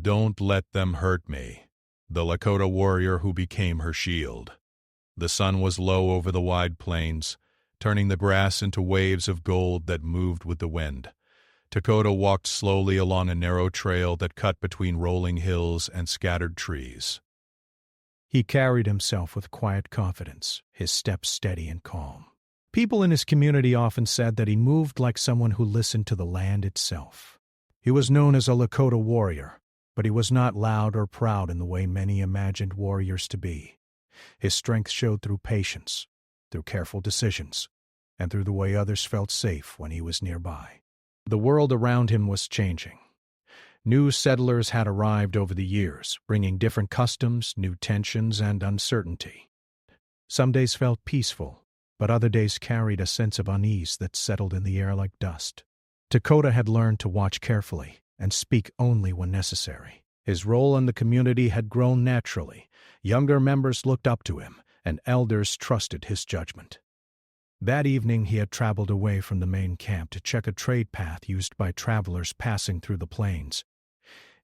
Don't let them hurt me, the Lakota warrior who became her shield. The sun was low over the wide plains, turning the grass into waves of gold that moved with the wind. Lakota walked slowly along a narrow trail that cut between rolling hills and scattered trees. He carried himself with quiet confidence, his steps steady and calm. People in his community often said that he moved like someone who listened to the land itself. He was known as a Lakota warrior, but he was not loud or proud in the way many imagined warriors to be. His strength showed through patience, through careful decisions, and through the way others felt safe when he was nearby. The world around him was changing. New settlers had arrived over the years, bringing different customs, new tensions, and uncertainty. Some days felt peaceful, but other days carried a sense of unease that settled in the air like dust. Lakota had learned to watch carefully and speak only when necessary. His role in the community had grown naturally. Younger members looked up to him, and elders trusted his judgment. That evening he had traveled away from the main camp to check a trade path used by travelers passing through the plains.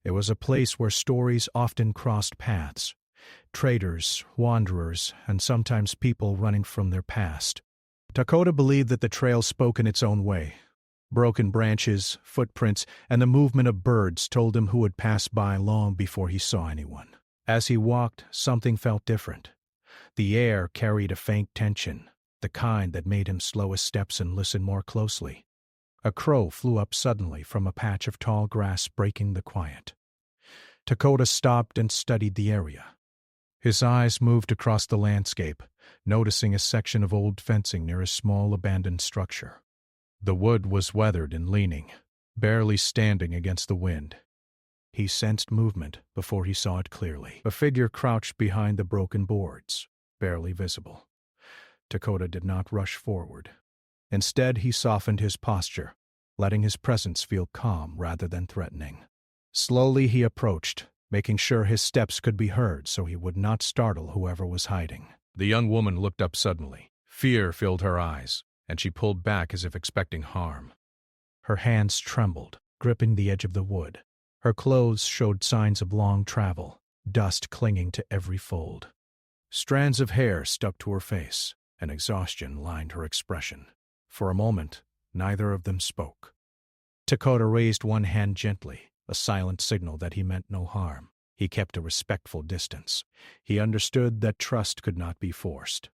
It was a place where stories often crossed paths. Traders, wanderers, and sometimes people running from their past. Lakota believed that the trail spoke in its own way. Broken branches, footprints, and the movement of birds told him who would pass by long before he saw anyone. As he walked, something felt different. The air carried a faint tension, the kind that made him slow his steps and listen more closely. A crow flew up suddenly from a patch of tall grass, breaking the quiet. Lakota stopped and studied the area. His eyes moved across the landscape, noticing a section of old fencing near a small abandoned structure. The wood was weathered and leaning, barely standing against the wind. He sensed movement before he saw it clearly. A figure crouched behind the broken boards, barely visible. Lakota did not rush forward. Instead, he softened his posture, letting his presence feel calm rather than threatening. Slowly he approached, making sure his steps could be heard so he would not startle whoever was hiding. The young woman looked up suddenly. Fear filled her eyes, and she pulled back as if expecting harm. Her hands trembled, gripping the edge of the wood. Her clothes showed signs of long travel, dust clinging to every fold. Strands of hair stuck to her face, and exhaustion lined her expression. For a moment, neither of them spoke. Lakota raised one hand gently, a silent signal that he meant no harm. He kept a respectful distance. He understood that trust could not be forced.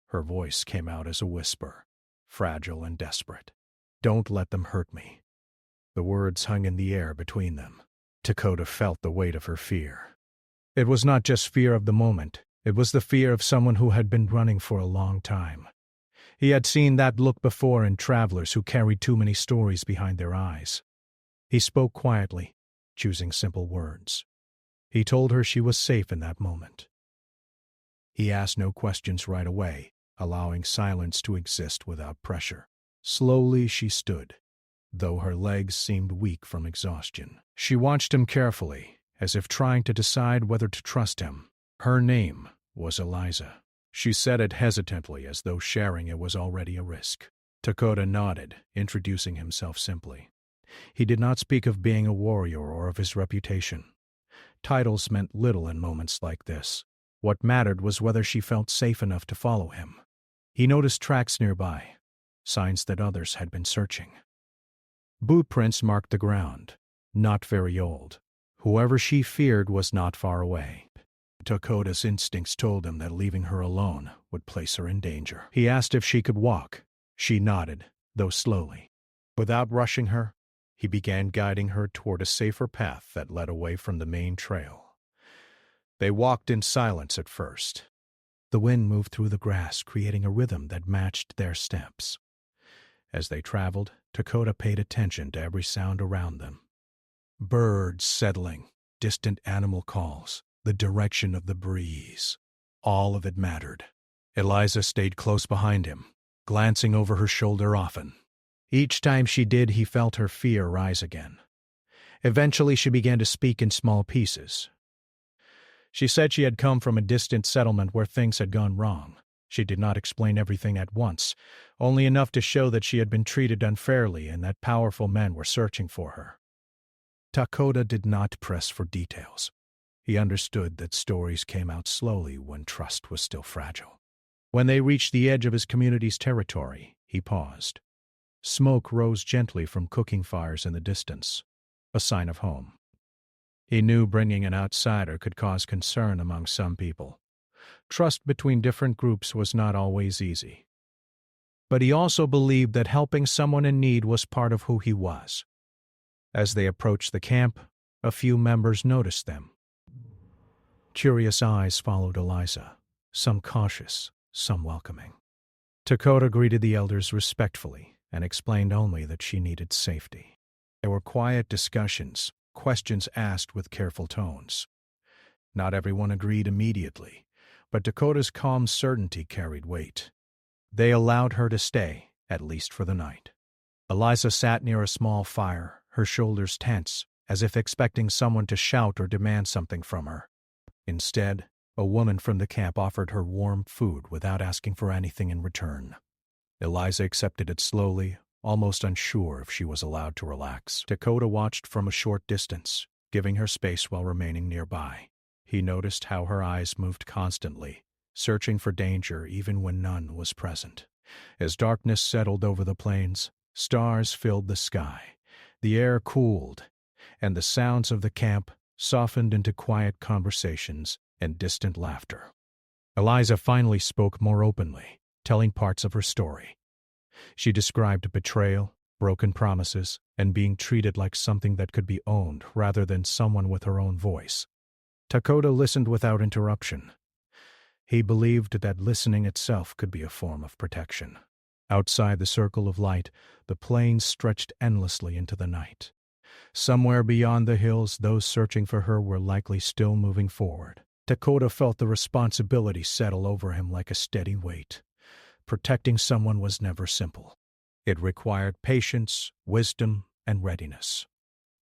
Her voice came out as a whisper, fragile and desperate. "Don't let them hurt me." The words hung in the air between them. Lakota felt the weight of her fear. It was not just fear of the moment. It was the fear of someone who had been running for a long time. He had seen that look before in travelers who carried too many stories behind their eyes. He spoke quietly, choosing simple words. He told her she was safe in that moment. He asked no questions right away, allowing silence to exist without pressure. Slowly she stood, though her legs seemed weak from exhaustion. She watched him carefully, as if trying to decide whether to trust him. Her name was Eliza. She said it hesitantly, as though sharing it was already a risk. Lakota nodded, introducing himself simply. He did not speak of being a warrior or of his reputation. Titles meant little in moments like this. What mattered was whether she felt safe enough to follow him. He noticed tracks nearby, signs that others had been searching. Boot prints marked the ground, not very old. Whoever she feared was not far away. Lakota's instincts told him that leaving her alone would place her in danger. He asked if she could walk. She nodded, though slowly. Without rushing her, he began guiding her toward a safer path that led away from the main trail. They walked in silence at first. The wind moved through the grass, creating a rhythm that matched their steps. As they traveled, Lakota paid attention to every sound around them. Birds settling, distant animal calls, the direction of the breeze. All of it mattered. Eliza stayed close behind him, glancing over her shoulder often. Each time she did, he felt her fear rise again. Eventually, she began to speak in small pieces. She said she had come from a distant settlement where things had gone wrong. She did not explain everything at once, only enough to show that she had been treated unfairly and that powerful men were searching for her. Lakota did not press for details. He understood that stories came out slowly when trust was still fragile. When they reached the edge of his community's territory, he paused. Smoke rose gently from cooking fires in the distance, a sign of home. He knew bringing an outsider could cause concern among some people. Trust between different groups was not always easy. But he also believed that helping someone in need was part of who he was. As they approached the camp, a few members noticed them. Curious eyes followed Eliza, some cautious, some welcoming. Lakota greeted the elders respectfully and explained only that she needed safety. There were quiet discussions, questions asked with careful tones. Not everyone agreed immediately, but Dakota's calm certainty carried weight. They allowed her to stay, at least for the night. Eliza sat near a small fire, her shoulders tense, as if expecting someone to shout or demand something from her. Instead, a woman from the camp offered her warm food without asking for anything in return. Eliza accepted it slowly, almost unsure if she was allowed to relax. Lakota watched from a short distance, giving her space while remaining nearby. He noticed how her eyes moved constantly, searching for danger even when none was present. As darkness settled over the plains, stars filled the sky. The air cooled, and the sounds of the camp softened into quiet conversations and distant laughter. Eliza finally spoke more openly, telling parts of her story. She described betrayal, broken promises, and being treated like something that could be owned rather than someone with her own voice. Lakota listened without interruption. He believed that listening itself could be a form of protection. Outside the circle of light, the plains stretched endlessly into the night. Somewhere beyond the hills, those searching for her were likely still moving forward. Lakota felt the responsibility settle over him like a steady weight. Protecting someone was never simple. It required patience, wisdom, and readiness.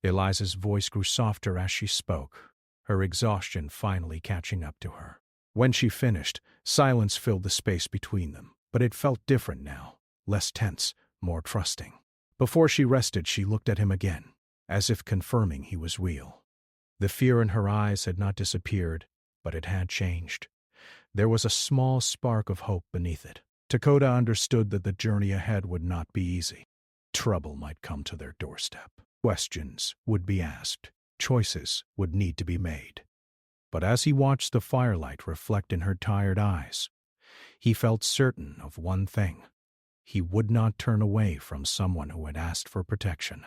Eliza's voice grew softer as she spoke, her exhaustion finally catching up to her. When she finished, silence filled the space between them, but it felt different now, less tense, more trusting. Before she rested, she looked at him again, as if confirming he was real. The fear in her eyes had not disappeared, but it had changed. There was a small spark of hope beneath it. Lakota understood that the journey ahead would not be easy. Trouble might come to their doorstep. Questions would be asked. Choices would need to be made. But as he watched the firelight reflect in her tired eyes, he felt certain of one thing. He would not turn away from someone who had asked for protection.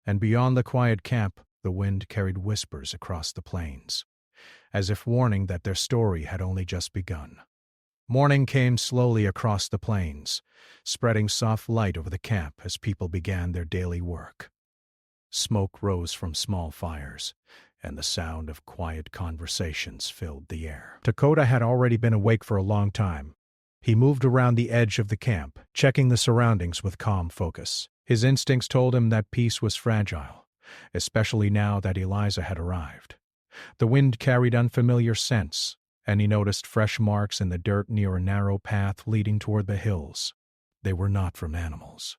And beyond the quiet camp, the wind carried whispers across the plains, as if warning that their story had only just begun. Morning came slowly across the plains, spreading soft light over the camp as people began their daily work. Smoke rose from small fires, and the sound of quiet conversations filled the air. Lakota had already been awake for a long time. He moved around the edge of the camp, checking the surroundings with calm focus. His instincts told him that peace was fragile, especially now that Eliza had arrived. The wind carried unfamiliar scents, and he noticed fresh marks in the dirt near a narrow path leading toward the hills. They were not from animals.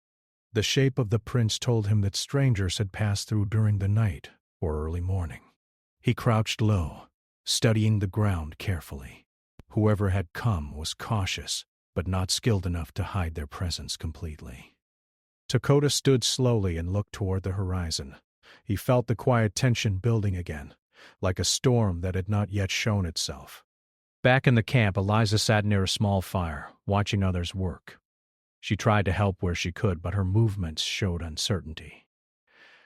The shape of the prints told him that strangers had passed through during the night or early morning. He crouched low, studying the ground carefully. Whoever had come was cautious, but not skilled enough to hide their presence completely. Lakota stood slowly and looked toward the horizon. He felt the quiet tension building again, like a storm that had not yet shown itself. Back in the camp, Eliza sat near a small fire, watching others work. She tried to help where she could, but her movements showed uncertainty.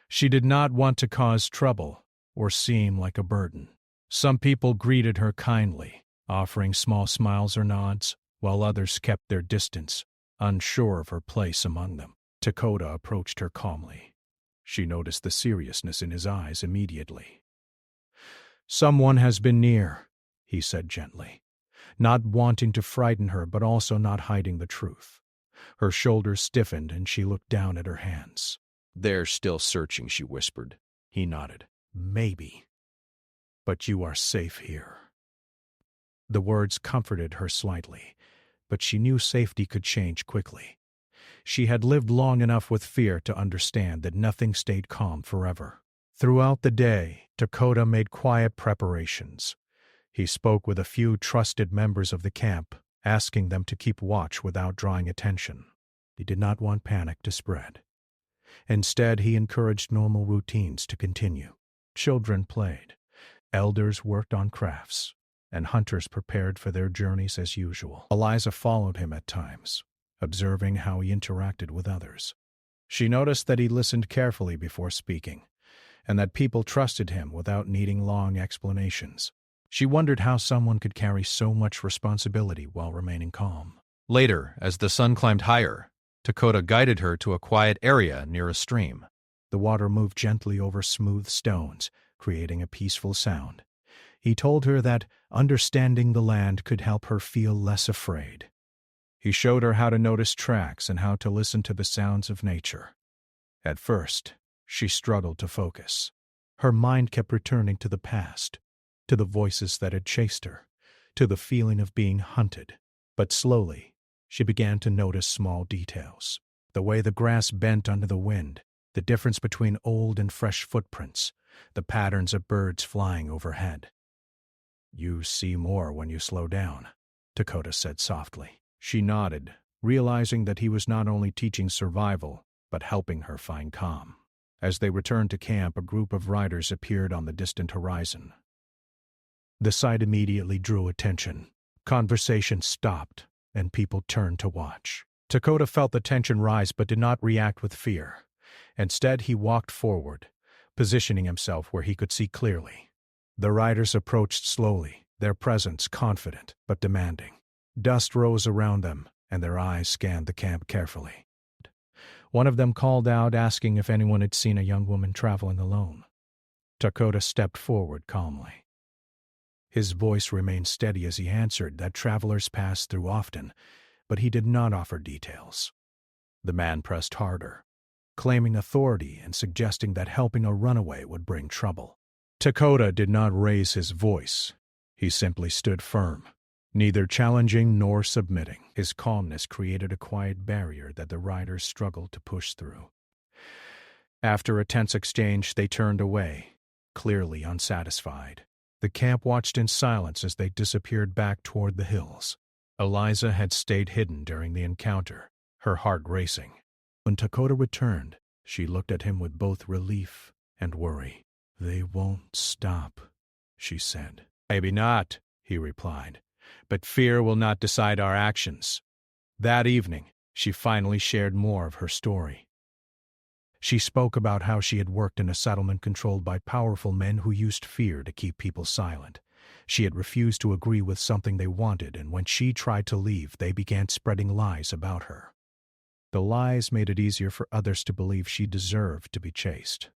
She did not want to cause trouble or seem like a burden. Some people greeted her kindly, offering small smiles or nods, while others kept their distance, unsure of her place among them. Lakota approached her calmly. She noticed the seriousness in his eyes immediately. "Someone has been near," he said gently, not wanting to frighten her but also not hiding the truth. Her shoulders stiffened and she looked down at her hands. "They're still searching," she whispered. He nodded. "Maybe. But you are safe here." The words comforted her slightly, but she knew safety could change quickly. She had lived long enough with fear to understand that nothing stayed calm forever. Throughout the day, Dakota made quiet preparations. He spoke with a few trusted members of the camp, asking them to keep watch without drawing attention. He did not want panic to spread. Instead, he encouraged normal routines to continue. Children played, elders worked on crafts, and hunters prepared for their journeys as usual. Eliza followed him at times, observing how he interacted with others. She noticed that he listened carefully before speaking, and that people trusted him without needing long explanations. She wondered how someone could carry so much responsibility while remaining calm. Later, as the sun climbed higher, Dakota guided her to a quiet area near a stream. The water moved gently over smooth stones, creating a peaceful sound. He told her that understanding the land could help her feel less afraid. He showed her how to notice tracks and how to listen to the sounds of nature. At first, she struggled to focus. Her mind kept returning to the past, to the voices that had chased her, to the feeling of being hunted. But slowly, she began to notice small details. The way the grass bent under the wind, the difference between old and fresh footprints, the patterns of birds flying overhead. "You see more when you slow down," Dakota said softly. She nodded, realizing that he was not only teaching survival, but helping her find calm. As they returned to camp, a group of riders appeared on the distant horizon. The sight immediately drew attention. Conversation stopped, and people turned to watch. Dakota felt the tension rise but did not react with fear. Instead, he walked forward, positioning himself where he could see clearly. The riders approached slowly, their presence confident but demanding. Dust rose around them, and their eyes scanned the camp carefully. One of them called out, asking if anyone had seen a young woman traveling alone. Dakota stepped forward calmly. His voice remained steady as he answered that travelers passed through often, but he did not offer details. The man pressed harder, claiming authority and suggesting that helping a runaway would bring trouble. Dakota did not raise his voice. He simply stood firm, neither challenging nor submitting. His calmness created a quiet barrier that the riders struggled to push through. After a tense exchange, they turned away, clearly unsatisfied. The camp watched in silence as they disappeared back toward the hills. Eliza had stayed hidden during the encounter, her heart racing. When Dakota returned, she looked at him with both relief and worry. "They won't stop," she said. "Maybe not," he replied, "but fear will not decide our actions." That evening, she finally shared more of her story. She spoke about how she had worked in a settlement controlled by powerful men who used fear to keep people silent. She had refused to agree with something they wanted, and when she tried to leave, they began spreading lies about her. The lies made it easier for others to believe she deserved to be chased.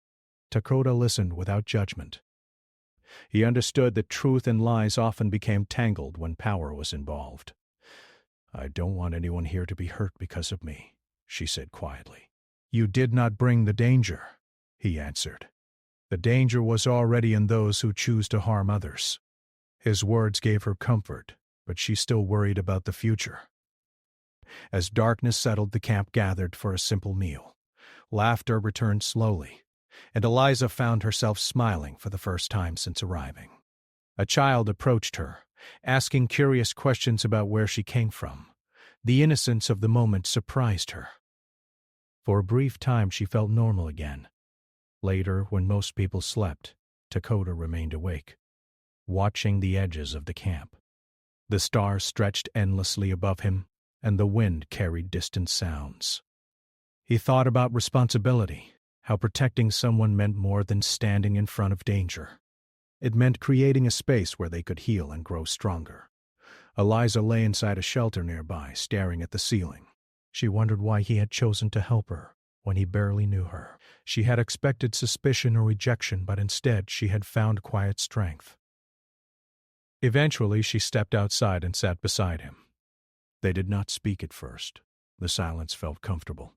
Dakota listened without judgment. He understood that truth and lies often became tangled when power was involved. "I don't want anyone here to be hurt because of me," she said quietly. "You did not bring the danger," he answered. "The danger was already in those who choose to harm others." His words gave her comfort, but she still worried about the future. As darkness settled, the camp gathered for a simple meal. Laughter returned slowly, and Eliza found herself smiling for the first time since arriving. A child approached her, asking curious questions about where she came from. The innocence of the moment surprised her. For a brief time, she felt normal again. Later, when most people slept, Dakota remained awake, watching the edges of the camp. The stars stretched endlessly above him, and the wind carried distant sounds. He thought about responsibility, how protecting someone meant more than standing in front of danger. It meant creating a space where they could heal and grow stronger. Eliza lay inside a shelter nearby, staring at the ceiling. She wondered why he had chosen to help her when he barely knew her. She had expected suspicion or rejection, but instead she had found quiet strength. Eventually, she stepped outside and sat beside him. They did not speak at first. The silence felt comfortable,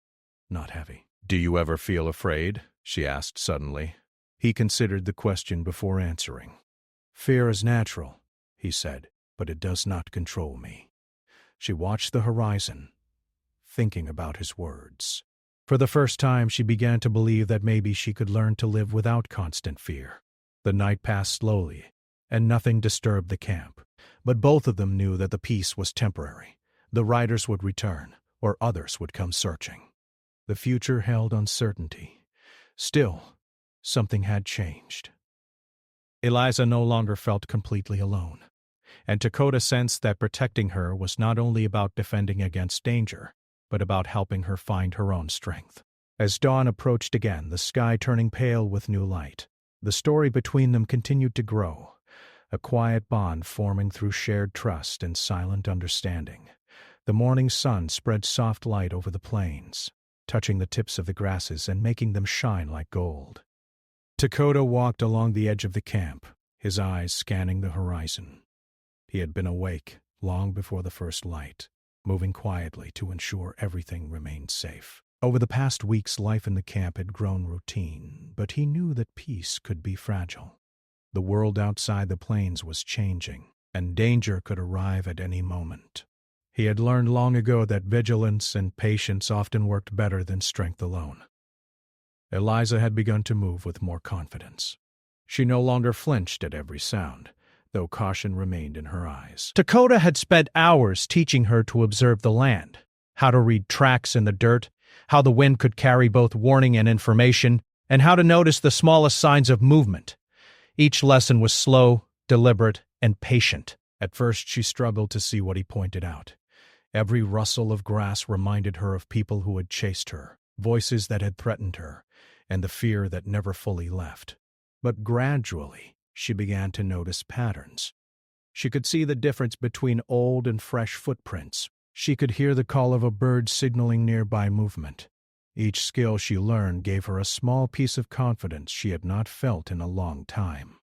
not heavy. "Do you ever feel afraid?" she asked suddenly. He considered the question before answering. "Fear is natural," he said, "but it does not control me." She watched the horizon, thinking about his words. For the first time, she began to believe that maybe she could learn to live without constant fear. The night passed slowly, and nothing disturbed the camp. But both of them knew that the peace was temporary. The riders would return, or others would come searching. The future held uncertainty. Still, something had changed. Eliza no longer felt completely alone, and Dakota sensed that protecting her was not only about defending against danger, but about helping her find her own strength. As dawn approached again, the sky turning pale with new light, the story between them continued to grow, a quiet bond forming through shared trust and silent understanding. The morning sun spread soft light over the plains, touching the tips of the grasses and making them shine like gold. Dakota walked along the edge of the camp, his eyes scanning the horizon. He had been awake long before the first light, moving quietly to ensure everything remained safe. Over the past weeks, life in the camp had grown routine, but he knew that peace could be fragile. The world outside the plains was changing, and danger could arrive at any moment. He had learned long ago that vigilance and patience often worked better than strength alone. Eliza had begun to move with more confidence. She no longer flinched at every sound, though caution remained in her eyes. Dakota had spent hours teaching her to observe the land, how to read tracks in the dirt, how the wind could carry both warning and information, and how to notice the smallest signs of movement. Each lesson was slow, deliberate, and patient. At first she struggled to see what he pointed out. Every rustle of grass reminded her of people who had chased her, voices that had threatened her, and the fear that never fully left. But gradually, she began to notice patterns. She could see the difference between old and fresh footprints. She could hear the call of a bird signaling nearby movement. Each skill she learned gave her a small piece of confidence she had not felt in a long time.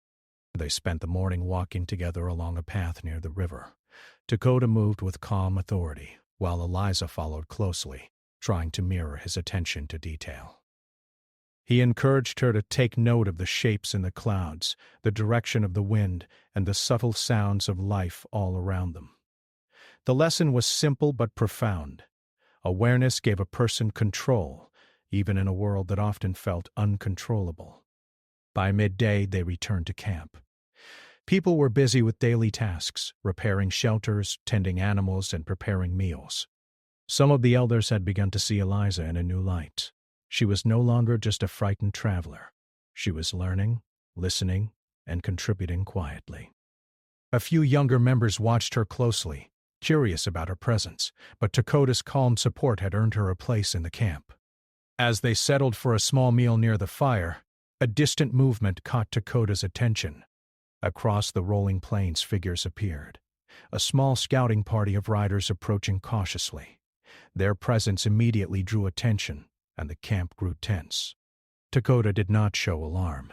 They spent the morning walking together along a path near the river. Dakota moved with calm authority, while Eliza followed closely, trying to mirror his attention to detail. He encouraged her to take note of the shapes in the clouds, the direction of the wind, and the subtle sounds of life all around them. The lesson was simple but profound. Awareness gave a person control, even in a world that often felt uncontrollable. By midday, they returned to camp. People were busy with daily tasks, repairing shelters, tending animals, and preparing meals. Some of the elders had begun to see Eliza in a new light. She was no longer just a frightened traveler. She was learning, listening, and contributing quietly. A few younger members watched her closely, curious about her presence, but Dakota's calm support had earned her a place in the camp. As they settled for a small meal near the fire, a distant movement caught Dakota's attention. Across the rolling plains, figures appeared, a small scouting party of riders approaching cautiously. Their presence immediately drew attention, and the camp grew tense. Dakota did not show alarm.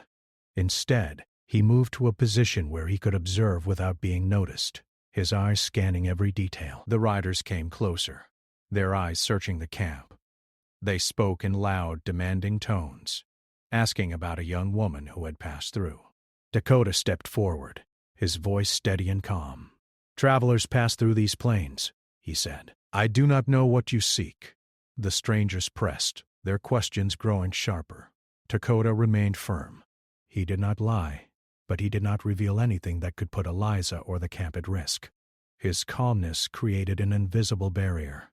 Instead, he moved to a position where he could observe without being noticed, his eyes scanning every detail. The riders came closer, their eyes searching the camp. They spoke in loud, demanding tones, asking about a young woman who had passed through. Dakota stepped forward, his voice steady and calm. "Travelers pass through these plains," he said. "I do not know what you seek." The strangers pressed, their questions growing sharper. Dakota remained firm. He did not lie, but he did not reveal anything that could put Eliza or the camp at risk. His calmness created an invisible barrier.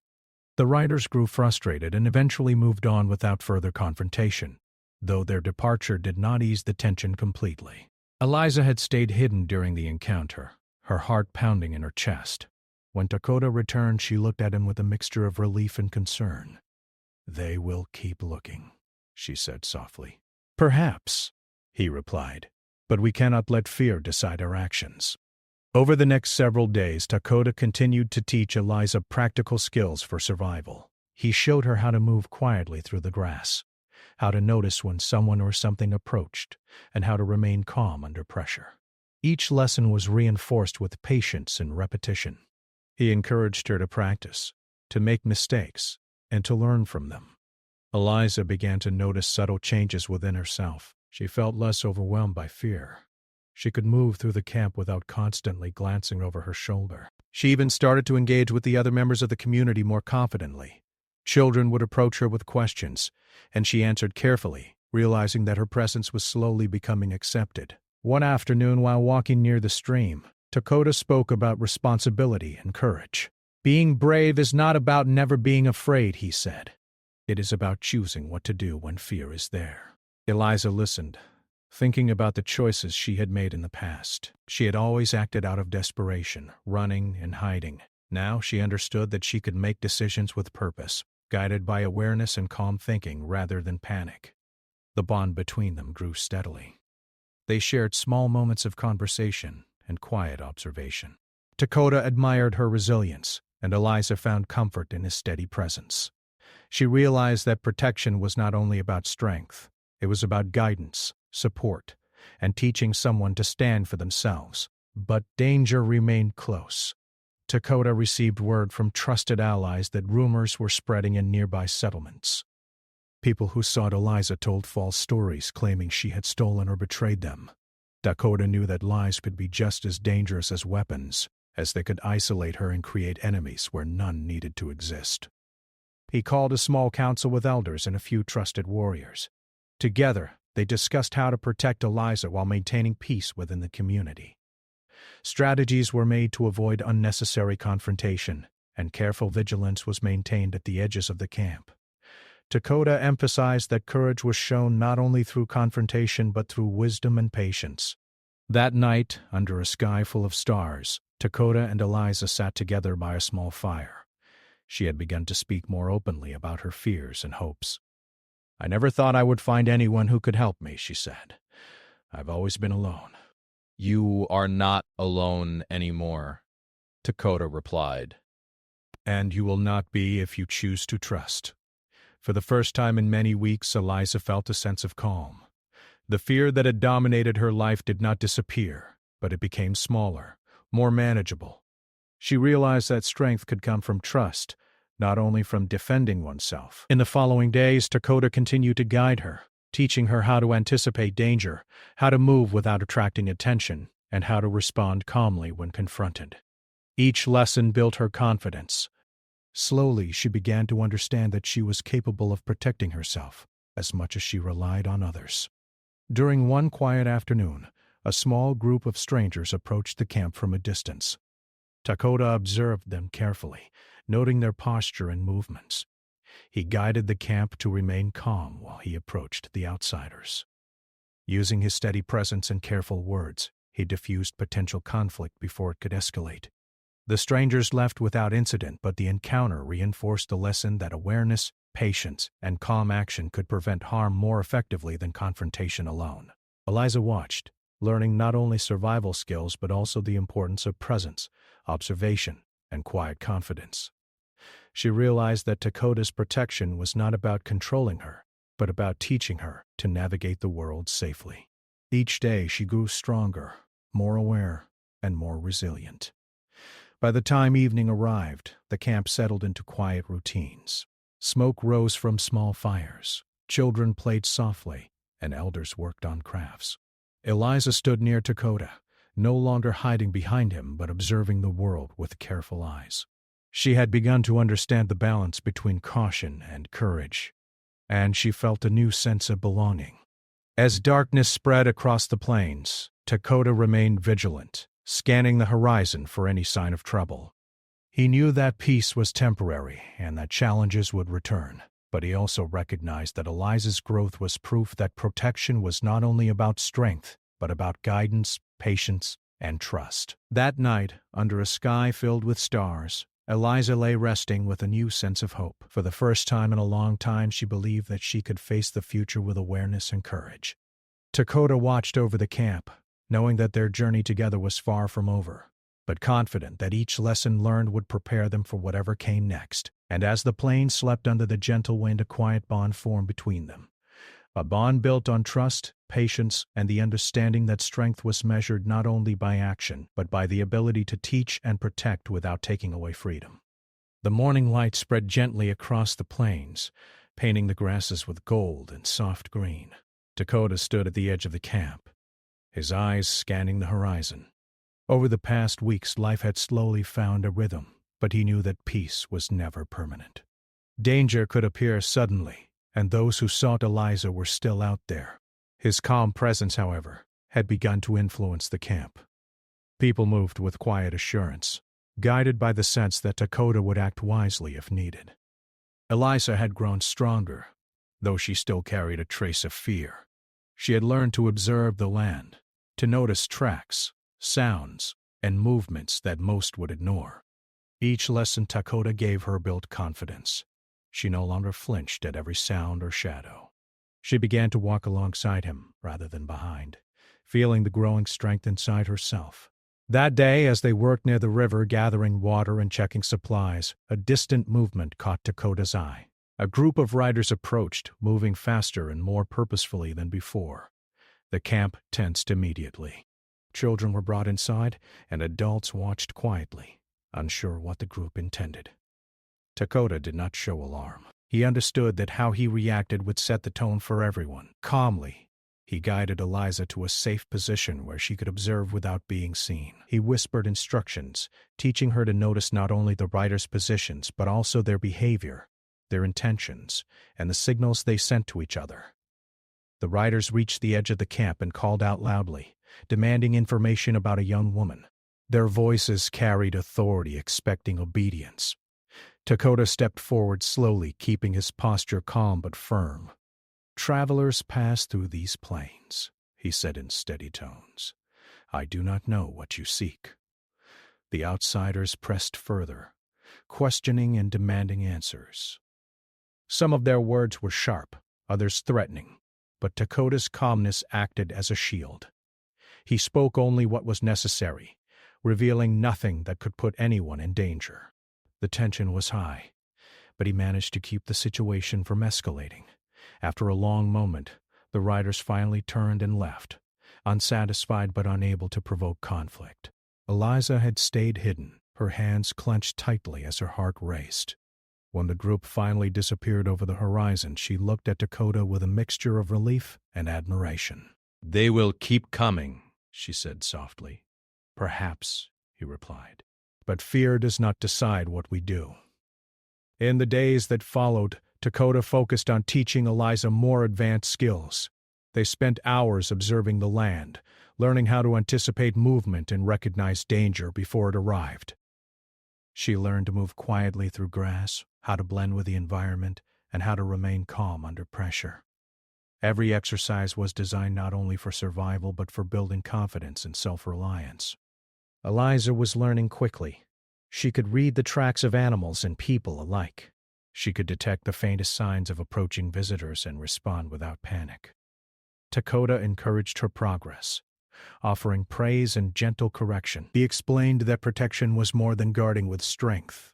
The riders grew frustrated and eventually moved on without further confrontation, though their departure did not ease the tension completely. Eliza had stayed hidden during the encounter, her heart pounding in her chest. When Dakota returned, she looked at him with a mixture of relief and concern. "They will keep looking," she said softly. "Perhaps," he replied, "but we cannot let fear decide our actions." Over the next several days, Dakota continued to teach Eliza practical skills for survival. He showed her how to move quietly through the grass, how to notice when someone or something approached, and how to remain calm under pressure. Each lesson was reinforced with patience and repetition. He encouraged her to practice, to make mistakes, and to learn from them. Eliza began to notice subtle changes within herself. She felt less overwhelmed by fear. She could move through the camp without constantly glancing over her shoulder. She even started to engage with the other members of the community more confidently, Children would approach her with questions, and she answered carefully, realizing that her presence was slowly becoming accepted. One afternoon, while walking near the stream, Lakota spoke about responsibility and courage. Being brave is not about never being afraid, he said. It is about choosing what to do when fear is there. Eliza listened, thinking about the choices she had made in the past. She had always acted out of desperation, running and hiding. Now she understood that she could make decisions with purpose, guided by awareness and calm thinking rather than panic. The bond between them grew steadily. They shared small moments of conversation and quiet observation. Lakota admired her resilience, and Eliza found comfort in his steady presence. She realized that protection was not only about strength, it was about guidance, support, and teaching someone to stand for themselves. But danger remained close. Lakota received word from trusted allies that rumors were spreading in nearby settlements. People who sought Eliza told false stories claiming she had stolen or betrayed them. Lakota knew that lies could be just as dangerous as weapons, as they could isolate her and create enemies where none needed to exist. He called a small council with elders and a few trusted warriors. Together, they discussed how to protect Eliza while maintaining peace within the community. Strategies were made to avoid unnecessary confrontation, and careful vigilance was maintained at the edges of the camp. Lakota emphasized that courage was shown not only through confrontation but through wisdom and patience. That night, under a sky full of stars, Lakota and Eliza sat together by a small fire. She had begun to speak more openly about her fears and hopes. "I never thought I would find anyone who could help me," she said. "I've always been alone." "You are not alone anymore," Lakota replied. "And you will not be if you choose to trust." For the first time in many weeks, Eliza felt a sense of calm. The fear that had dominated her life did not disappear, but it became smaller, more manageable. She realized that strength could come from trust, not only from defending oneself. In the following days, Lakota continued to guide her, teaching her how to anticipate danger, how to move without attracting attention, and how to respond calmly when confronted. Each lesson built her confidence. Slowly, she began to understand that she was capable of protecting herself as much as she relied on others. During one quiet afternoon, a small group of strangers approached the camp from a distance. Lakota observed them carefully, noting their posture and movements. He guided the camp to remain calm while he approached the outsiders. Using his steady presence and careful words, he diffused potential conflict before it could escalate. The strangers left without incident, but the encounter reinforced the lesson that awareness, patience, and calm action could prevent harm more effectively than confrontation alone. Eliza watched, learning not only survival skills but also the importance of presence, observation, and quiet confidence. She realized that Lakota's protection was not about controlling her, but about teaching her to navigate the world safely. Each day she grew stronger, more aware, and more resilient. By the time evening arrived, the camp settled into quiet routines. Smoke rose from small fires, children played softly, and elders worked on crafts. Eliza stood near Lakota, no longer hiding behind him but observing the world with careful eyes. She had begun to understand the balance between caution and courage, and she felt a new sense of belonging. As darkness spread across the plains, Lakota remained vigilant, scanning the horizon for any sign of trouble. He knew that peace was temporary and that challenges would return, but he also recognized that Eliza's growth was proof that protection was not only about strength, but about guidance, patience, and trust. That night, under a sky filled with stars, Eliza lay resting with a new sense of hope. For the first time in a long time, she believed that she could face the future with awareness and courage. Lakota watched over the camp, knowing that their journey together was far from over, but confident that each lesson learned would prepare them for whatever came next. And as the plains slept under the gentle wind, a quiet bond formed between them. A bond built on trust, patience, and the understanding that strength was measured not only by action, but by the ability to teach and protect without taking away freedom. The morning light spread gently across the plains, painting the grasses with gold and soft green. Lakota stood at the edge of the camp, his eyes scanning the horizon. Over the past weeks, life had slowly found a rhythm, but he knew that peace was never permanent. Danger could appear suddenly, and those who sought Eliza were still out there. His calm presence, however, had begun to influence the camp. People moved with quiet assurance, guided by the sense that Dakota would act wisely if needed. Eliza had grown stronger, though she still carried a trace of fear. She had learned to observe the land, to notice tracks, sounds, and movements that most would ignore. Each lesson Dakota gave her built confidence. She no longer flinched at every sound or shadow. She began to walk alongside him rather than behind, feeling the growing strength inside herself. That day, as they worked near the river gathering water and checking supplies, a distant movement caught Dakota's eye. A group of riders approached, moving faster and more purposefully than before. The camp tensed immediately. Children were brought inside, and adults watched quietly, unsure what the group intended. Dakota did not show alarm. He understood that how he reacted would set the tone for everyone. Calmly, he guided Eliza to a safe position where she could observe without being seen. He whispered instructions, teaching her to notice not only the riders' positions but also their behavior, their intentions, and the signals they sent to each other. The riders reached the edge of the camp and called out loudly, demanding information about a young woman. Their voices carried authority, expecting obedience. Dakota stepped forward slowly, keeping his posture calm but firm. "Travelers pass through these plains," he said in steady tones. "I do not know what you seek." The outsiders pressed further, questioning and demanding answers. Some of their words were sharp, others threatening, but Dakota's calmness acted as a shield. He spoke only what was necessary, revealing nothing that could put anyone in danger. The tension was high, but he managed to keep the situation from escalating. After a long moment, the riders finally turned and left, unsatisfied but unable to provoke conflict. Eliza had stayed hidden, her hands clenched tightly as her heart raced. When the group finally disappeared over the horizon, she looked at Dakota with a mixture of relief and admiration. "They will keep coming," she said softly. "Perhaps," he replied. "But fear does not decide what we do." In the days that followed, Dakota focused on teaching Eliza more advanced skills. They spent hours observing the land, learning how to anticipate movement and recognize danger before it arrived. She learned to move quietly through grass, how to blend with the environment, and how to remain calm under pressure. Every exercise was designed not only for survival but for building confidence and self-reliance. Eliza was learning quickly. She could read the tracks of animals and people alike. She could detect the faintest signs of approaching visitors and respond without panic. Dakota encouraged her progress, offering praise and gentle correction. He explained that protection was more than guarding with strength.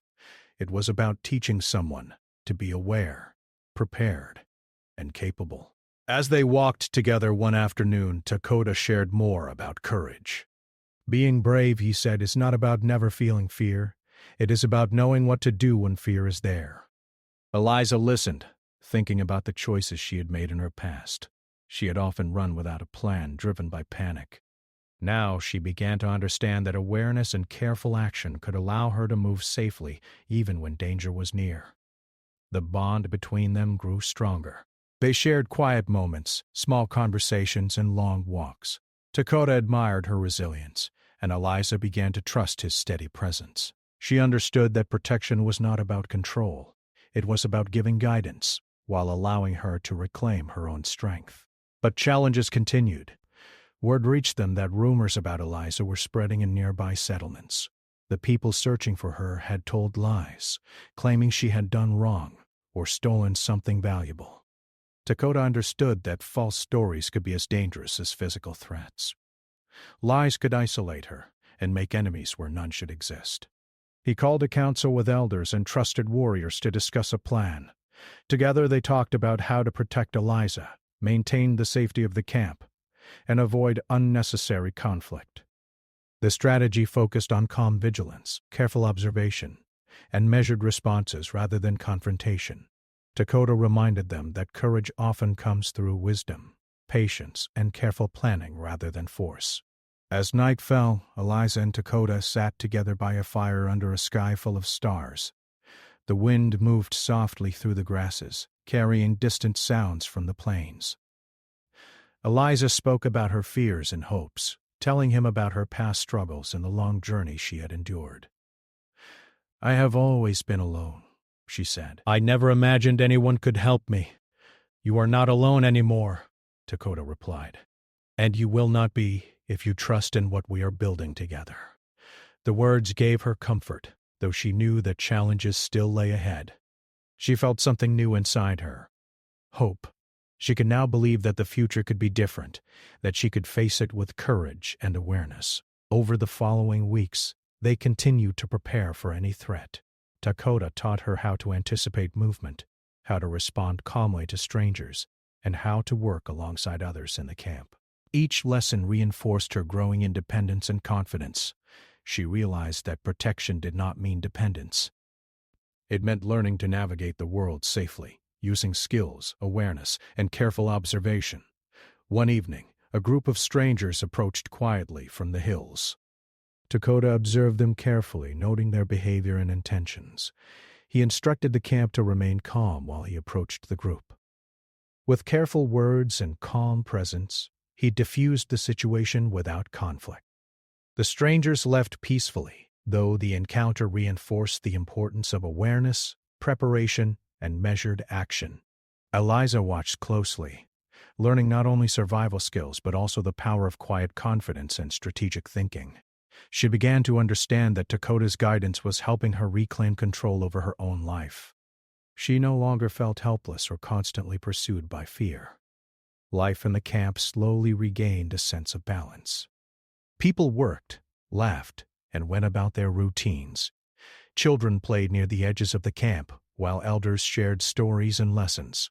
It was about teaching someone to be aware, prepared, and capable. As they walked together one afternoon, Dakota shared more about courage. "Being brave," he said, "is not about never feeling fear. It is about knowing what to do when fear is there." Eliza listened, thinking about the choices she had made in her past. She had often run without a plan, driven by panic. Now she began to understand that awareness and careful action could allow her to move safely even when danger was near. The bond between them grew stronger. They shared quiet moments, small conversations, and long walks. Dakota admired her resilience, and Eliza began to trust his steady presence. She understood that protection was not about control. It was about giving guidance, while allowing her to reclaim her own strength. But challenges continued. Word reached them that rumors about Eliza were spreading in nearby settlements. The people searching for her had told lies, claiming she had done wrong or stolen something valuable. Dakota understood that false stories could be as dangerous as physical threats. Lies could isolate her and make enemies where none should exist. He called a council with elders and trusted warriors to discuss a plan. Together they talked about how to protect Eliza, maintain the safety of the camp, and avoid unnecessary conflict. The strategy focused on calm vigilance, careful observation, and measured responses rather than confrontation. Dakota reminded them that courage often comes through wisdom, patience, and careful planning rather than force. As night fell, Eliza and Dakota sat together by a fire under a sky full of stars. The wind moved softly through the grasses, carrying distant sounds from the plains. Eliza spoke about her fears and hopes, telling him about her past struggles and the long journey she had endured. "I have always been alone," she said. "I never imagined anyone could help me." "You are not alone anymore," Dakota replied. "And you will not be if you trust in what we are building together." The words gave her comfort, though she knew that challenges still lay ahead. She felt something new inside her. Hope. She could now believe that the future could be different, that she could face it with courage and awareness. Over the following weeks, they continued to prepare for any threat. Dakota taught her how to anticipate movement, how to respond calmly to strangers, and how to work alongside others in the camp. Each lesson reinforced her growing independence and confidence. She realized that protection did not mean dependence. It meant learning to navigate the world safely, using skills, awareness, and careful observation. One evening, a group of strangers approached quietly from the hills. Dakota observed them carefully, noting their behavior and intentions. He instructed the camp to remain calm while he approached the group. With careful words and calm presence, he diffused the situation without conflict. The strangers left peacefully, though the encounter reinforced the importance of awareness, preparation, and measured action. Eliza watched closely, learning not only survival skills but also the power of quiet confidence and strategic thinking. She began to understand that Dakota's guidance was helping her reclaim control over her own life. She no longer felt helpless or constantly pursued by fear. Life in the camp slowly regained a sense of balance. People worked, laughed, and went about their routines. Children played near the edges of the camp, while elders shared stories and lessons.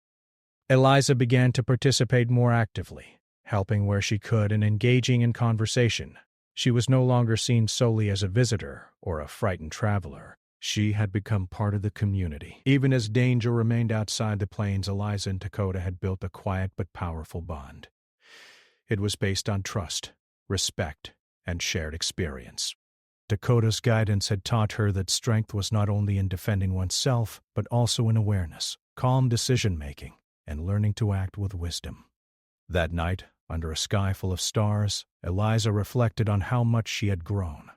Eliza began to participate more actively, helping where she could and engaging in conversation. She was no longer seen solely as a visitor or a frightened traveler. She had become part of the community. Even as danger remained outside the plains, Eliza and Dakota had built a quiet but powerful bond. It was based on trust, respect, and shared experience. Dakota's guidance had taught her that strength was not only in defending oneself, but also in awareness, calm decision-making, and learning to act with wisdom. That night, under a sky full of stars, Eliza reflected on how much she had grown.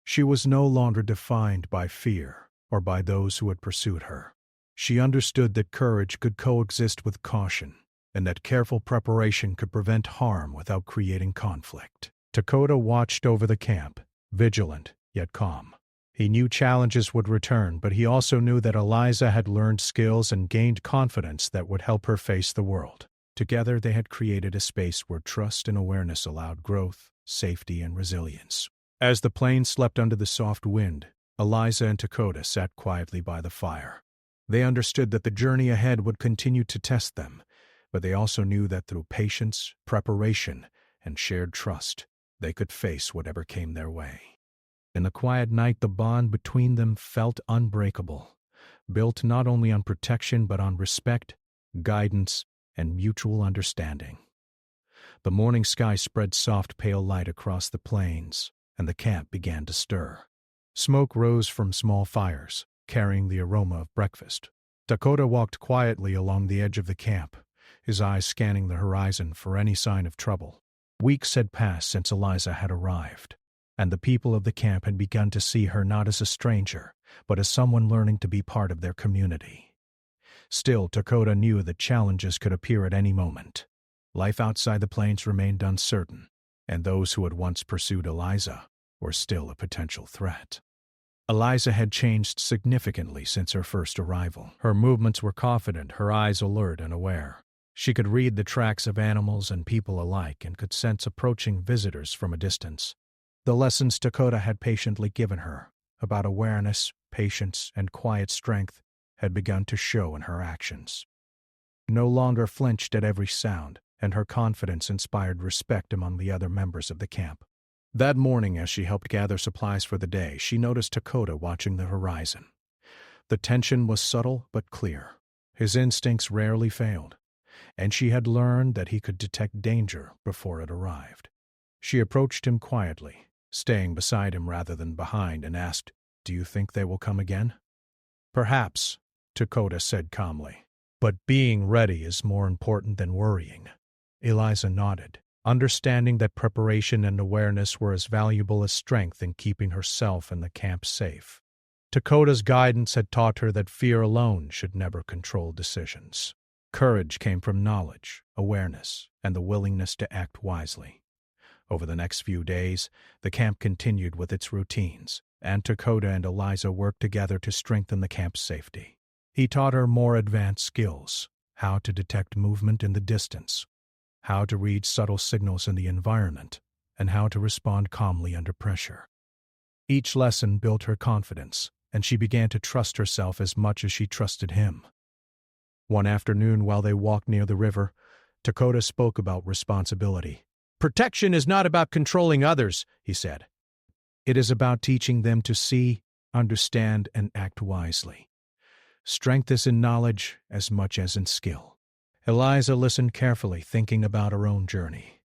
She was no longer defined by fear or by those who had pursued her. She understood that courage could coexist with caution, and that careful preparation could prevent harm without creating conflict. Dakota watched over the camp, vigilant yet calm. He knew challenges would return, but he also knew that Eliza had learned skills and gained confidence that would help her face the world. Together they had created a space where trust and awareness allowed growth, safety, and resilience. As the plane slept under the soft wind, Eliza and Dakota sat quietly by the fire. They understood that the journey ahead would continue to test them, but they also knew that through patience, preparation, and shared trust, they could face whatever came their way. In the quiet night, the bond between them felt unbreakable, built not only on protection but on respect, guidance, and mutual understanding. The morning sky spread soft pale light across the plains, and the camp began to stir. Smoke rose from small fires, carrying the aroma of breakfast. Dakota walked quietly along the edge of the camp, his eyes scanning the horizon for any sign of trouble. Weeks had passed since Eliza had arrived, and the people of the camp had begun to see her not as a stranger, but as someone learning to be part of their community. Still, Dakota knew that challenges could appear at any moment. Life outside the plains remained uncertain, and those who had once pursued Eliza were still a potential threat. Eliza had changed significantly since her first arrival. Her movements were confident, her eyes alert and aware. She could read the tracks of animals and people alike and could sense approaching visitors from a distance. The lessons Dakota had patiently given her about awareness, patience, and quiet strength had begun to show in her actions. No longer flinched at every sound, and her confidence inspired respect among the other members of the camp. That morning, as she helped gather supplies for the day, she noticed Dakota watching the horizon. The tension was subtle but clear. His instincts rarely failed, and she had learned that he could detect danger before it arrived. She approached him quietly, staying beside him rather than behind, and asked, "Do you think they will come again?" Perhaps, Dakota said calmly. But being ready is more important than worrying. Eliza nodded, understanding that preparation and awareness were as valuable as strength in keeping herself and the camp safe. Dakota's guidance had taught her that fear alone should never control decisions. Courage came from knowledge, awareness, and the willingness to act wisely. Over the next few days, the camp continued with its routines, and Dakota and Eliza worked together to strengthen the camp's safety. He taught her more advanced skills, how to detect movement in the distance, how to read subtle signals in the environment, and how to respond calmly under pressure. Each lesson built her confidence, and she began to trust herself as much as she trusted him. One afternoon, while they walked near the river, Dakota spoke about responsibility. "Protection is not about controlling others," he said. "It is about teaching them to see, understand, and act wisely. Strength is in knowledge as much as in skill." Eliza listened carefully, thinking about her own journey.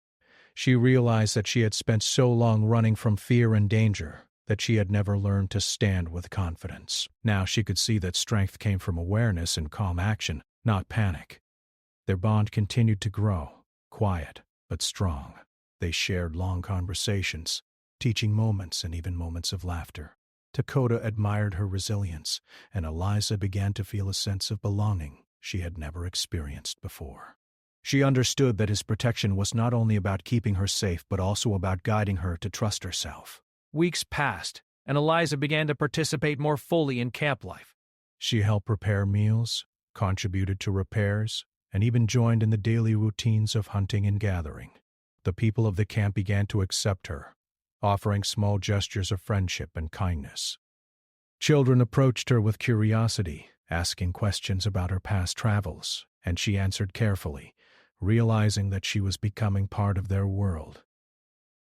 She realized that she had spent so long running from fear and danger that she had never learned to stand with confidence. Now she could see that strength came from awareness and calm action, not panic. Their bond continued to grow, quiet but strong. They shared long conversations, teaching moments and even moments of laughter. Dakota admired her resilience, and Eliza began to feel a sense of belonging she had never experienced before. She understood that his protection was not only about keeping her safe but also about guiding her to trust herself. Weeks passed, and Eliza began to participate more fully in camp life. She helped prepare meals, contributed to repairs, and even joined in the daily routines of hunting and gathering. The people of the camp began to accept her, offering small gestures of friendship and kindness. Children approached her with curiosity, asking questions about her past travels, and she answered carefully, realizing that she was becoming part of their world.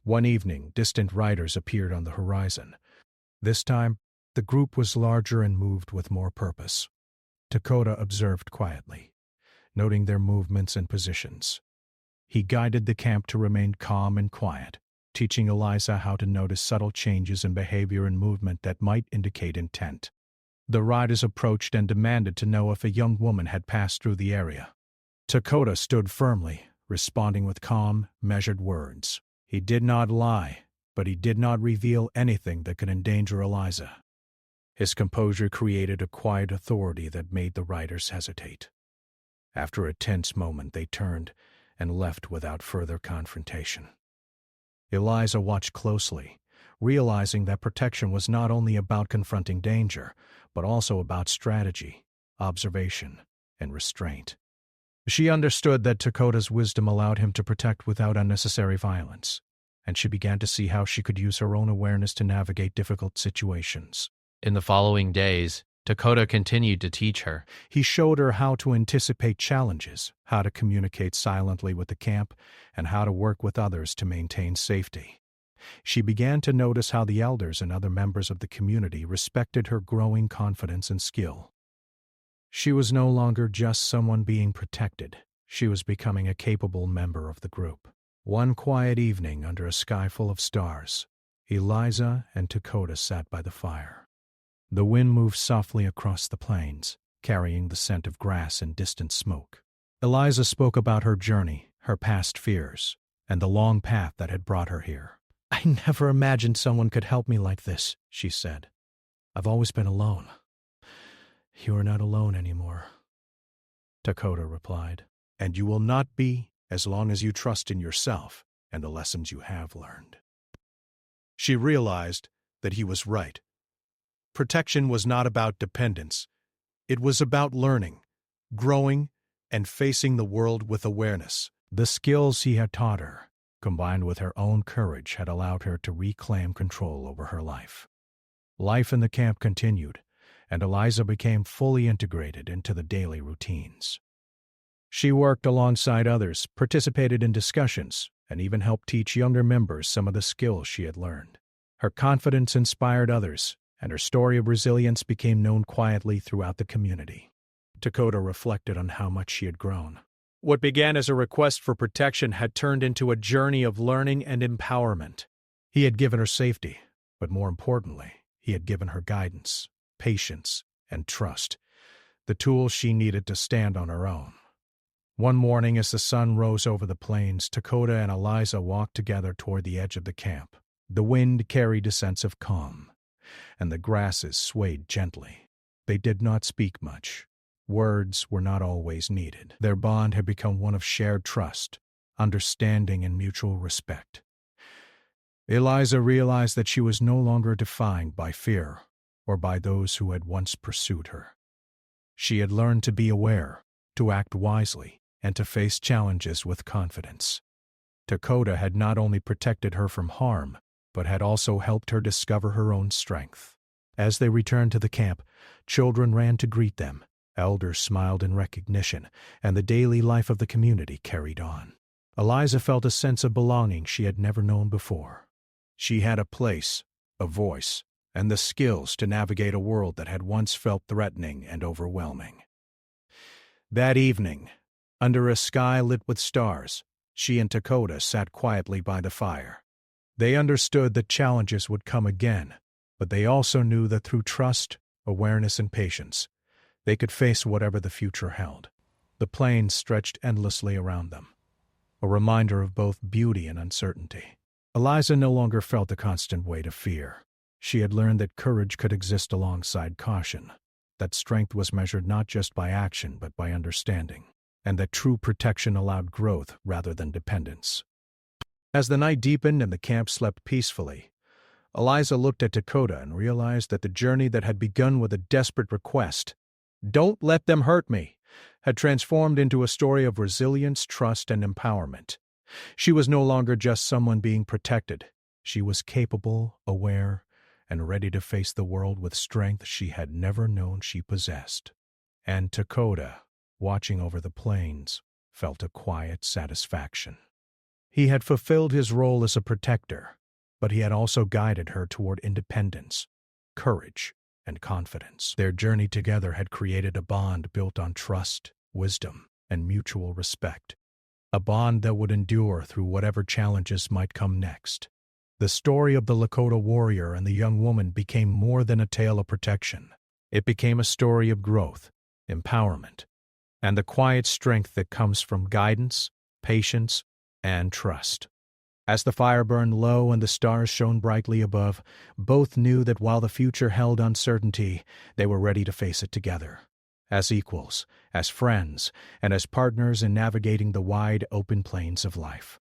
One evening, distant riders appeared on the horizon. This time, the group was larger and moved with more purpose. Dakota observed quietly, noting their movements and positions. He guided the camp to remain calm and quiet, teaching Eliza how to notice subtle changes in behavior and movement that might indicate intent. The riders approached and demanded to know if a young woman had passed through the area. Dakota stood firmly, responding with calm, measured words. He did not lie, but he did not reveal anything that could endanger Eliza. His composure created a quiet authority that made the riders hesitate. After a tense moment, they turned and left without further confrontation. Eliza watched closely, realizing that protection was not only about confronting danger, but also about strategy, observation, and restraint. She understood that Dakota's wisdom allowed him to protect without unnecessary violence, and she began to see how she could use her own awareness to navigate difficult situations. In the following days, Dakota continued to teach her. He showed her how to anticipate challenges, how to communicate silently with the camp, and how to work with others to maintain safety. She began to notice how the elders and other members of the community respected her growing confidence and skill. She was no longer just someone being protected. She was becoming a capable member of the group. One quiet evening under a sky full of stars, Eliza and Dakota sat by the fire. The wind moved softly across the plains, carrying the scent of grass and distant smoke. Eliza spoke about her journey, her past fears, and the long path that had brought her here. "I never imagined someone could help me like this," she said. "I've always been alone." "You are not alone anymore," Dakota replied. "And you will not be as long as you trust in yourself and the lessons you have learned." She realized that he was right. Protection was not about dependence. It was about learning, growing, and facing the world with awareness. The skills he had taught her, combined with her own courage, had allowed her to reclaim control over her life. Life in the camp continued, and Eliza became fully integrated into the daily routines. She worked alongside others, participated in discussions, and even helped teach younger members some of the skills she had learned. Her confidence inspired others, and her story of resilience became known quietly throughout the community. Dakota reflected on how much she had grown. What began as a request for protection had turned into a journey of learning and empowerment. He had given her safety, but more importantly, he had given her guidance, patience, and trust, the tools she needed to stand on her own. One morning, as the sun rose over the plains, Dakota and Eliza walked together toward the edge of the camp. The wind carried a sense of calm, and the grasses swayed gently. They did not speak much. Words were not always needed. Their bond had become one of shared trust, understanding, and mutual respect. Eliza realized that she was no longer defined by fear or by those who had once pursued her. She had learned to be aware, to act wisely, and to face challenges with confidence. Dakota had not only protected her from harm, but had also helped her discover her own strength. As they returned to the camp, children ran to greet them, elders smiled in recognition, and the daily life of the community carried on. Eliza felt a sense of belonging she had never known before. She had a place, a voice, and the skills to navigate a world that had once felt threatening and overwhelming. That evening, under a sky lit with stars, she and Dakota sat quietly by the fire. They understood that challenges would come again, but they also knew that through trust, awareness, and patience, they could face whatever the future held. The plains stretched endlessly around them, a reminder of both beauty and uncertainty. Eliza no longer felt the constant weight of fear. She had learned that courage could exist alongside caution, that strength was measured not just by action but by understanding, and that true protection allowed growth rather than dependence. As the night deepened and the camp slept peacefully, Eliza looked at Dakota and realized that the journey that had begun with a desperate request, "Don't let them hurt me," had transformed into a story of resilience, trust, and empowerment. She was no longer just someone being protected. She was capable, aware, and ready to face the world with strength she had never known she possessed. And Dakota, watching over the plains, felt a quiet satisfaction. He had fulfilled his role as a protector, but he had also guided her toward independence, courage, and confidence. Their journey together had created a bond built on trust, wisdom, and mutual respect, a bond that would endure through whatever challenges might come next. The story of the Lakota warrior and the young woman became more than a tale of protection. It became a story of growth, empowerment, and the quiet strength that comes from guidance, patience, and trust. As the fire burned low and the stars shone brightly above, both knew that while the future held uncertainty, they were ready to face it together, as equals, as friends, and as partners in navigating the wide, open plains of life.